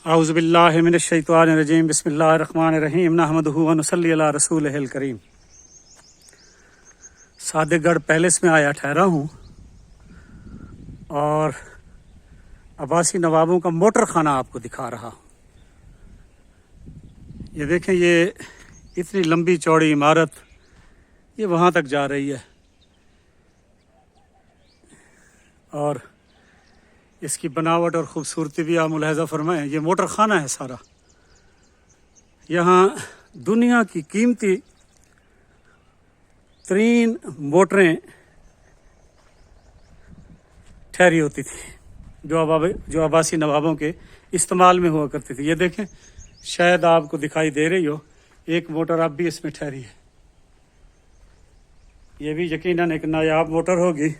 اعوذ باللہ من الشیطان الرجیم بسم اللہ الرحمن الرحیم نحمدہ و نصلی علی رسولہ الکریم۔ صادق گڑھ پیلس میں آیا ٹھہرا ہوں اور عباسی نوابوں کا موٹر خانہ آپ کو دکھا رہا ہوں۔ یہ دیکھیں، یہ اتنی لمبی چوڑی عمارت یہ وہاں تک جا رہی ہے اور اس کی بناوٹ اور خوبصورتی بھی آپ ملاحظہ فرمائیں۔ یہ موٹر خانہ ہے سارا۔ یہاں دنیا کی قیمتی ترین موٹریں ٹھہری ہوتی تھی جو عباسی نوابوں کے استعمال میں ہوا کرتی تھی۔ یہ دیکھیں، شاید آپ کو دکھائی دے رہی ہو، ایک موٹر اب بھی اس میں ٹھہری ہے۔ یہ بھی یقیناً ایک نایاب موٹر ہوگی۔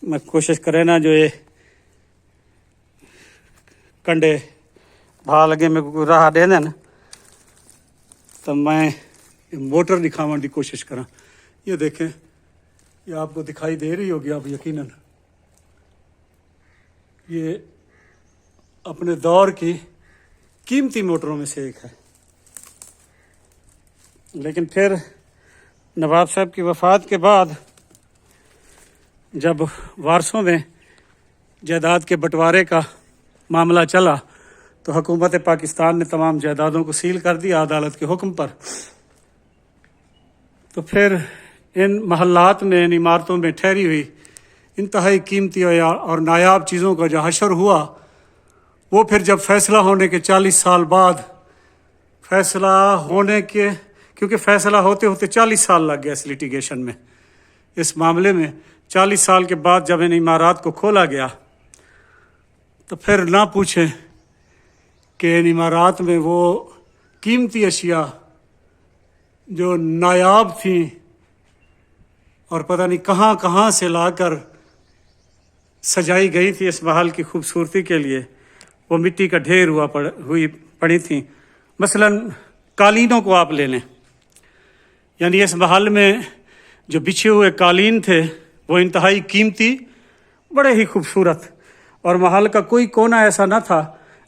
میں کوشش کرے نا جو یہ کنڈے بھا لگے میں کوئی راہ دے دیں تو میں موٹر دکھاؤں کی کوشش کرا۔ یہ دیکھیں، یہ آپ کو دکھائی دے رہی ہوگی آپ یقیناً۔ یہ اپنے دور کی قیمتی موٹروں میں سے ایک ہے، لیکن پھر نواب صاحب کی وفات کے بعد جب وارثوں میں جائیداد کے بٹوارے کا معاملہ چلا تو حکومت پاکستان نے تمام جائیدادوں کو سیل کر دیا عدالت کے حکم پر۔ تو پھر ان محلات میں، ان عمارتوں میں ٹھہری ہوئی انتہائی قیمتی اور نایاب چیزوں کا جو حشر ہوا، وہ پھر جب فیصلہ ہونے کے 40 سال بعد کیونکہ فیصلہ ہوتے ہوتے 40 سال لگ گیا اس لیٹیگیشن میں، اس معاملے میں 40 سال کے بعد جب ان عمارات کو کھولا گیا تو پھر نہ پوچھیں کہ ان عمارات میں وہ قیمتی اشیاء جو نایاب تھیں اور پتہ نہیں کہاں کہاں سے لا کر سجائی گئی تھی اس محل کی خوبصورتی کے لیے، وہ مٹی کا ڈھیر ہوئی پڑی تھیں۔ مثلا قالینوں کو آپ لے لیں، یعنی اس محل میں جو بچھے ہوئے قالین تھے وہ انتہائی قیمتی، بڑے ہی خوبصورت، اور محل کا کوئی کونا ایسا نہ تھا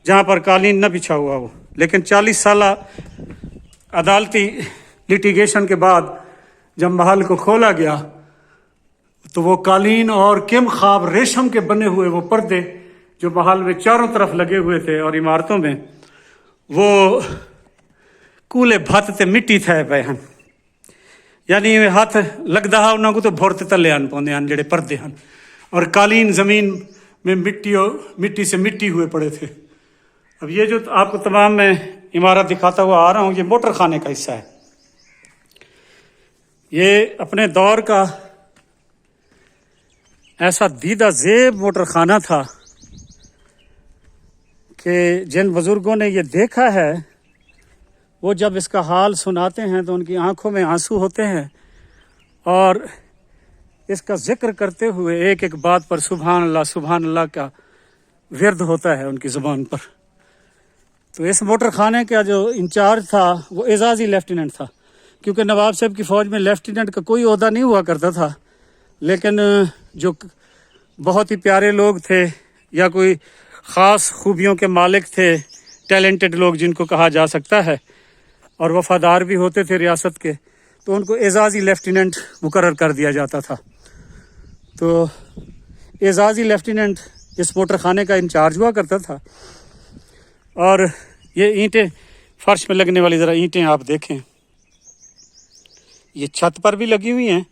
جہاں پر قالین نہ بچھا ہوا ہو۔ لیکن 40 سالہ عدالتی لیٹیگیشن کے بعد جب محل کو کھولا گیا تو وہ قالین اور کم خواب ریشم کے بنے ہوئے وہ پردے جو محل میں چاروں طرف لگے ہوئے تھے اور عمارتوں میں، وہ کولے بھت تے مٹی تھے پے ہیں، یعنی ہاتھ لگتا ہے انہوں کو تو بھورتے تلے آن پوندے ہیں جڑے پردے ہیں، اور قالین زمین میں مٹی سے مٹی ہوئے پڑے تھے۔ اب یہ جو آپ کو تمام میں عمارت دکھاتا ہوا آ رہا ہوں، یہ موٹر خانے کا حصہ ہے۔ یہ اپنے دور کا ایسا دیدہ زیب موٹر خانہ تھا کہ جن بزرگوں نے یہ دیکھا ہے وہ جب اس کا حال سناتے ہیں تو ان کی آنکھوں میں آنسو ہوتے ہیں، اور اس کا ذکر کرتے ہوئے ایک ایک بات پر سبحان اللہ کا ورد ہوتا ہے ان کی زبان پر۔ تو اس موٹر خانے کا جو انچارج تھا وہ اعزازی لیفٹیننٹ تھا، کیونکہ نواب صاحب کی فوج میں لیفٹیننٹ کا کوئی عہدہ نہیں ہوا کرتا تھا، لیکن جو بہت ہی پیارے لوگ تھے یا کوئی خاص خوبیوں کے مالک تھے، ٹیلنٹڈ لوگ جن کو کہا جا سکتا ہے، اور وفادار بھی ہوتے تھے ریاست کے، تو ان کو اعزازی لیفٹیننٹ مقرر کر دیا جاتا تھا۔ تو اعزازی لیفٹیننٹ اس موٹر خانے کا انچارج ہوا کرتا تھا۔ اور یہ اینٹیں، فرش میں لگنے والی ذرا اینٹیں آپ دیکھیں، یہ چھت پر بھی لگی ہوئی ہیں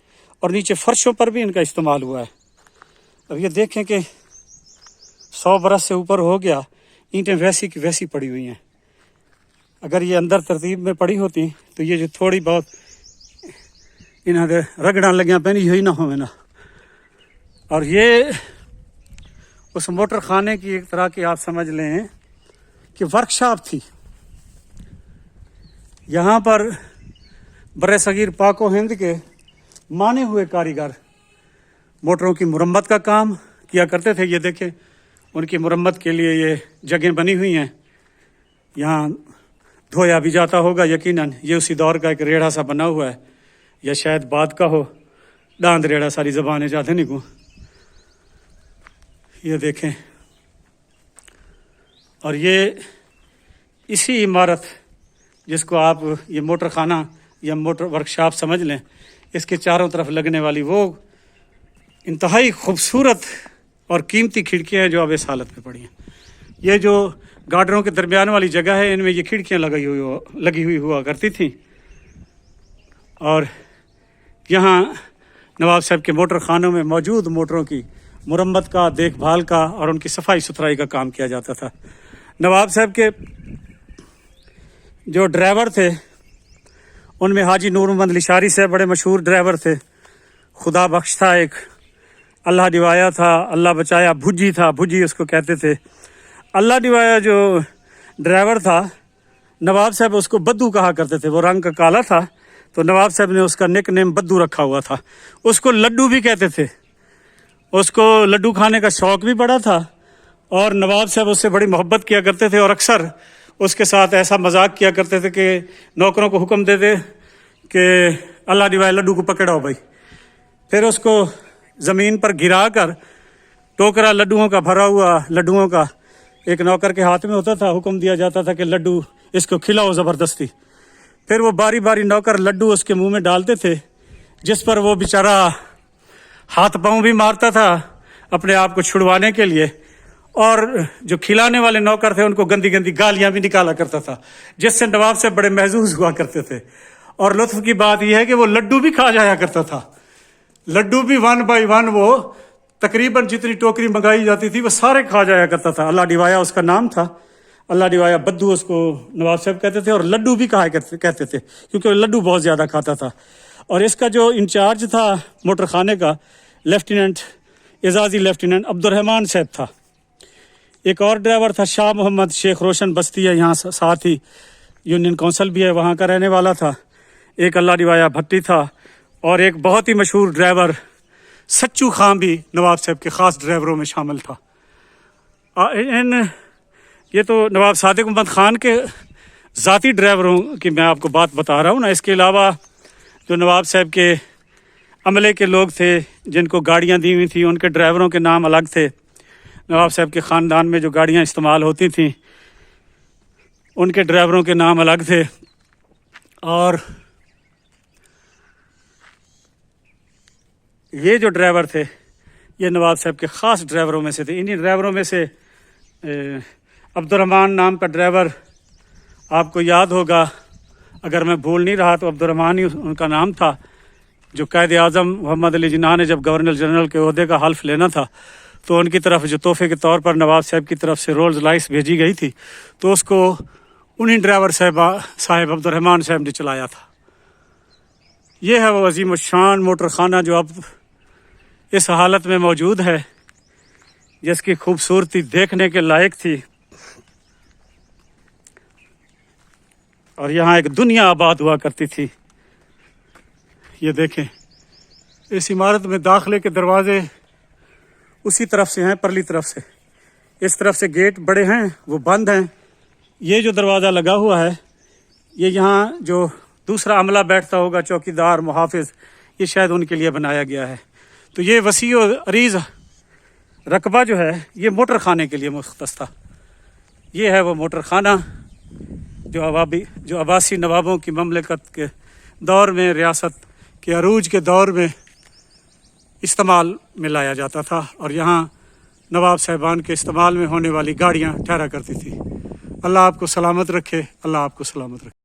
اور نیچے فرشوں پر بھی ان کا استعمال ہوا ہے۔ اب یہ دیکھیں کہ 100 برس سے اوپر ہو گیا، اینٹیں ویسی کی ویسی پڑی ہوئی ہیں۔ اگر یہ اندر ترتیب میں پڑی ہوتی تو یہ جو تھوڑی بہت انہوں نے رگڑاں لگیاں پہنی ہوئی نہ ہوئے نا۔ اور یہ اس موٹر خانے کی ایک طرح کی آپ سمجھ لیں کہ ورکشاپ تھی۔ یہاں پر بر صغیر پاک و ہند کے مانے ہوئے کاریگر موٹروں کی مرمت کا کام کیا کرتے تھے۔ یہ دیکھیں، ان کی مرمت کے لیے یہ جگہیں بنی ہوئی ہیں، یہاں دھویا بھی جاتا ہوگا یقیناً۔ یہ اسی دور کا ایک ریڑھا سا بنا ہوا ہے، یا شاید بعد کا ہو، ڈاند ریڑھا ساری زبانیں جاتے نہیں کو۔ یہ دیکھیں، اور یہ اسی عمارت جس کو آپ یہ موٹر خانہ یا موٹر ورکشاپ سمجھ لیں، اس کے چاروں طرف لگنے والی وہ انتہائی خوبصورت اور قیمتی کھڑکیاں ہیں جو اب اس حالت میں پڑی ہیں۔ یہ جو گارڈروں کے درمیان والی جگہ ہے، ان میں یہ کھڑکیاں لگی ہوئی ہوا کرتی تھیں، اور یہاں نواب صاحب کے موٹر خانوں میں موجود موٹروں کی مرمت کا، دیکھ بھال کا اور ان کی صفائی ستھرائی کا کام کیا جاتا تھا۔ نواب صاحب کے جو ڈرائیور تھے ان میں حاجی نور محمد لشاری صاحب بڑے مشہور ڈرائیور تھے، خدا بخش تھا ایک، اللہ ڈوایا تھا، اللہ بچایا بھجی تھا، بھجی اس کو کہتے تھے۔ اللہ ڈوایا جو ڈرائیور تھا، نواب صاحب اس کو بدو کہا کرتے تھے، وہ رنگ کا کالا تھا تو نواب صاحب نے اس کا نک نیم بدو رکھا ہوا تھا۔ اس کو لڈو بھی کہتے تھے، اس کو لڈو کھانے کا شوق بھی بڑا تھا، اور نواب صاحب اس سے بڑی محبت کیا کرتے تھے، اور اکثر اس کے ساتھ ایسا مذاق کیا کرتے تھے کہ نوکروں کو حکم دیتے کہ اللہ ڈوایا لڈو کو پکڑاؤ بھائی، پھر اس کو زمین پر گرا کر ٹوکرا لڈوؤں کا بھرا ہوا لڈوؤں کا ایک نوکر کے ہاتھ میں ہوتا تھا، حکم دیا جاتا تھا کہ لڈو اس کو کھلاؤ زبردستی، پھر وہ باری باری نوکر لڈو اس کے منہ میں ڈالتے تھے، جس پر وہ بیچارہ ہاتھ پاؤں بھی مارتا تھا اپنے آپ کو چھڑوانے کے لیے، اور جو کھلانے والے نوکر تھے ان کو گندی گندی گالیاں بھی نکالا کرتا تھا، جس سے نواب سے بڑے محظوظ ہوا کرتے تھے۔ اور لطف کی بات یہ ہے کہ وہ لڈو بھی کھا جایا کرتا تھا، لڈو بھی 1 بائی 1 وہ تقریباً جتنی ٹوکری منگائی جاتی تھی وہ سارے کھا جایا کرتا تھا۔ اللہ ڈوایا اس کا نام تھا، اللہ ڈوایا بدو اس کو نواب صاحب کہتے تھے، اور لڈو بھی کہتے تھے کیونکہ وہ لڈو بہت زیادہ کھاتا تھا۔ اور اس کا جو انچارج تھا موٹر خانے کا، لیفٹیننٹ اعزازی لیفٹیننٹ عبد الرحمان صاحب تھا۔ ایک اور ڈرائیور تھا شاہ محمد، شیخ روشن بستی ہے یہاں ساتھ ہی، یونین کونسل بھی ہے، وہاں کا رہنے والا تھا۔ ایک اللہ ڈوایا بھٹی تھا، اور ایک بہت ہی مشہور ڈرائیور سچو خان بھی نواب صاحب کے خاص ڈرائیوروں میں شامل تھا۔ یہ تو نواب صادق محمد خان کے ذاتی ڈرائیوروں کی میں آپ کو بات بتا رہا ہوں نا، اس کے علاوہ جو نواب صاحب کے عملے کے لوگ تھے جن کو گاڑیاں دی ہوئی تھیں، ان کے ڈرائیوروں کے نام الگ تھے۔ نواب صاحب کے خاندان میں جو گاڑیاں استعمال ہوتی تھیں ان کے ڈرائیوروں کے نام الگ تھے، اور یہ جو ڈرائیور تھے یہ نواب صاحب کے خاص ڈرائیوروں میں سے تھے۔ انہی ڈرائیوروں میں سے عبد الرحمان نام کا ڈرائیور آپ کو یاد ہوگا، اگر میں بھول نہیں رہا تو عبد الرحمان ہی ان کا نام تھا، جو قائد اعظم محمد علی جناح نے جب گورنر جنرل کے عہدے کا حلف لینا تھا تو ان کی طرف جو تحفے کے طور پر نواب صاحب کی طرف سے رولز رائس بھیجی گئی تھی تو اس کو انہی ڈرائیور صاحب عبد الرحمان صاحب نے چلایا تھا۔ یہ ہے وہ عظیم الشان موٹر خانہ جو اب اس حالت میں موجود ہے، جس کی خوبصورتی دیکھنے کے لائق تھی، اور یہاں ایک دنیا آباد ہوا کرتی تھی۔ یہ دیکھیں، اس عمارت میں داخلے کے دروازے اسی طرف سے ہیں، پرلی طرف سے، اس طرف سے گیٹ بڑے ہیں وہ بند ہیں۔ یہ جو دروازہ لگا ہوا ہے یہ یہاں جو دوسرا عملہ بیٹھتا ہوگا، چوکیدار، محافظ، یہ شاید ان کے لیے بنایا گیا ہے۔ تو یہ وسیع و عریض رقبہ جو ہے یہ موٹر خانے کے لیے مختص تھا۔ یہ ہے وہ موٹر خانہ جو عباسی نوابوں کی مملکت کے دور میں، ریاست کے عروج کے دور میں استعمال میں لایا جاتا تھا، اور یہاں نواب صاحبان کے استعمال میں ہونے والی گاڑیاں ٹھہرا کرتی تھی۔ اللہ آپ کو سلامت رکھے، اللہ آپ کو سلامت رکھے۔